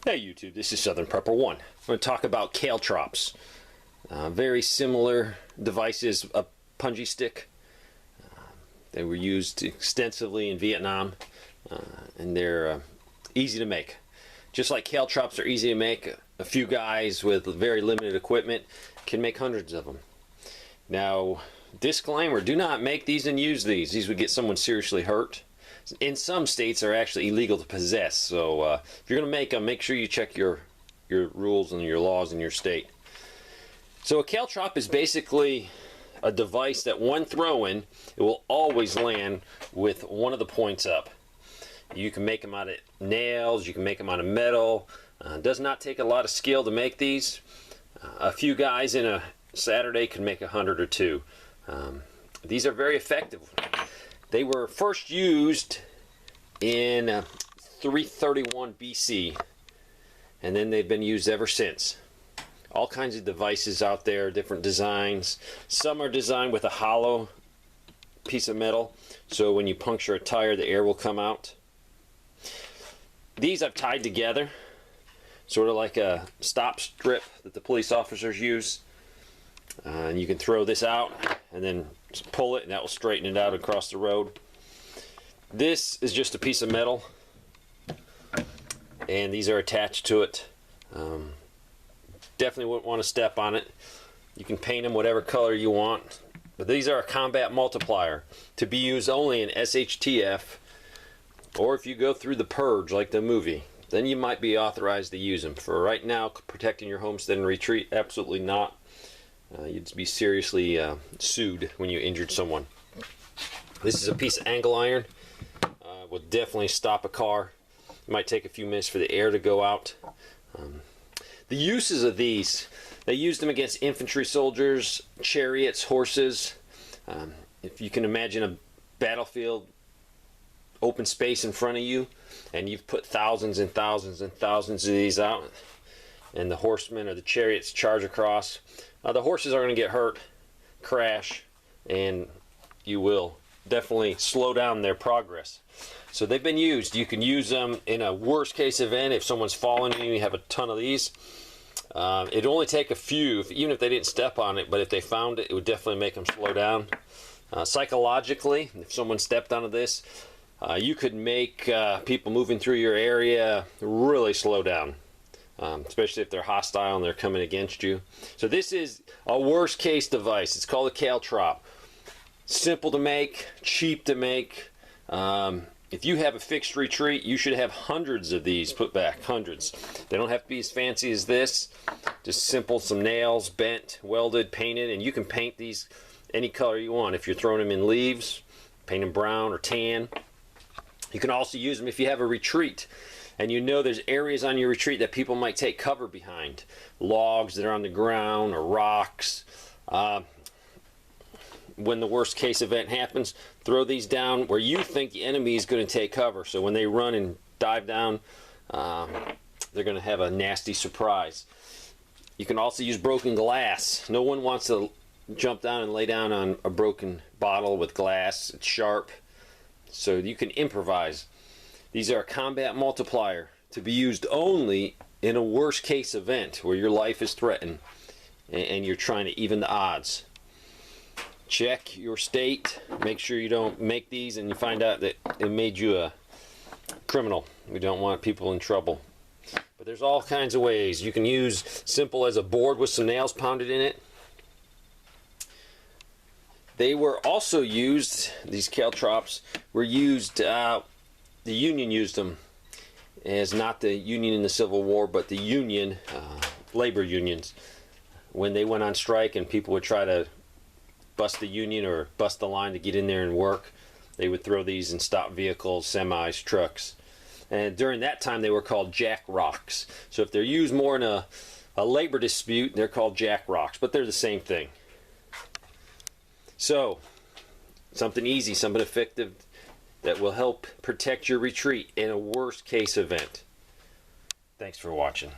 Hey YouTube, this is Southern Prepper 1. I'm going to talk about Caltrops. Very similar devices, a punji stick. They were used extensively in Vietnam, and they're easy to make. Just like Caltrops are easy to make, a few guys with very limited equipment can make hundreds of them. Now, disclaimer, do not make these and use these. These would get someone seriously hurt. In some states, they're actually illegal to possess. So if you're going to make them, make sure you check your rules and your laws in your state. So a Caltrop is basically a device that one throw in, it will always land with one of the points up. You can make them out of nails, you can make them out of metal. It does not take a lot of skill to make these. A few guys in a Saturday can make 100 or two. These are very effective. They were first used in 331 BC, and then they've been used ever since. All kinds of devices out there, different designs. Some are designed with a hollow piece of metal, so when you puncture a tire, the air will come out. These I've tied together, sort of like a stop strip that the police officers use. And you can throw this out and then just pull it, and that will straighten it out across the road. This is just a piece of metal, and these are attached to it. Definitely wouldn't want to step on it. You can paint them whatever color you want, but these are a combat multiplier to be used only in SHTF, or if you go through the Purge like the movie, then you might be authorized to use them. For right now, protecting your homestead and retreat, absolutely not. You'd be seriously sued when you injured someone. This is a piece of angle iron. Will definitely stop a car. It might take a few minutes for the air to go out. The uses of these, they used them against infantry soldiers, chariots, horses. If you can imagine a battlefield, open space in front of you, and you've put thousands and thousands and thousands of these out, and the horsemen or the chariots charge across, the horses are going to get hurt, crash, and you will definitely slow down their progress. So they've been used. You can use them in a worst case event. If someone's falling and you have a ton of these, it'd only take a few, even if they didn't step on it, but if they found it, it would definitely make them slow down. Psychologically, if someone stepped onto this, you could make people moving through your area really slow down. Especially if they're hostile and they're coming against you. So this is a worst case device. It's called a Caltrop. Simple to make, cheap to make. If you have a fixed retreat, you should have hundreds of these put back, hundreds. They don't have to be as fancy as this. Just simple, some nails, bent, welded, painted, and you can paint these any color you want. If you're throwing them in leaves, paint them brown or tan. You can also use them if you have a retreat and you know there's areas on your retreat that people might take cover behind. Logs that are on the ground or rocks. When the worst case event happens, throw these down where you think the enemy is going to take cover. So when they run and dive down, they're going to have a nasty surprise. You can also use broken glass. No one wants to jump down and lay down on a broken bottle with glass. It's sharp. So you can improvise. These are a combat multiplier to be used only in a worst case event where your life is threatened and you're trying to even the odds. Check your state. Make sure you don't make these and you find out that it made you a criminal. We don't want people in trouble. But there's all kinds of ways. You can use simple as a board with some nails pounded in it. They were also used, these Caltrops were used, the Union used them as not the Union in the Civil War, but the Union, labor unions. When they went on strike and people would try to bust the union or bust the line to get in there and work, they would throw these and stop vehicles, semis, trucks. And during that time they were called jack rocks. So if they're used more in a labor dispute, they're called jack rocks, but they're the same thing. So something easy, something effective that will help protect your retreat in a worst case event. Thanks for watching.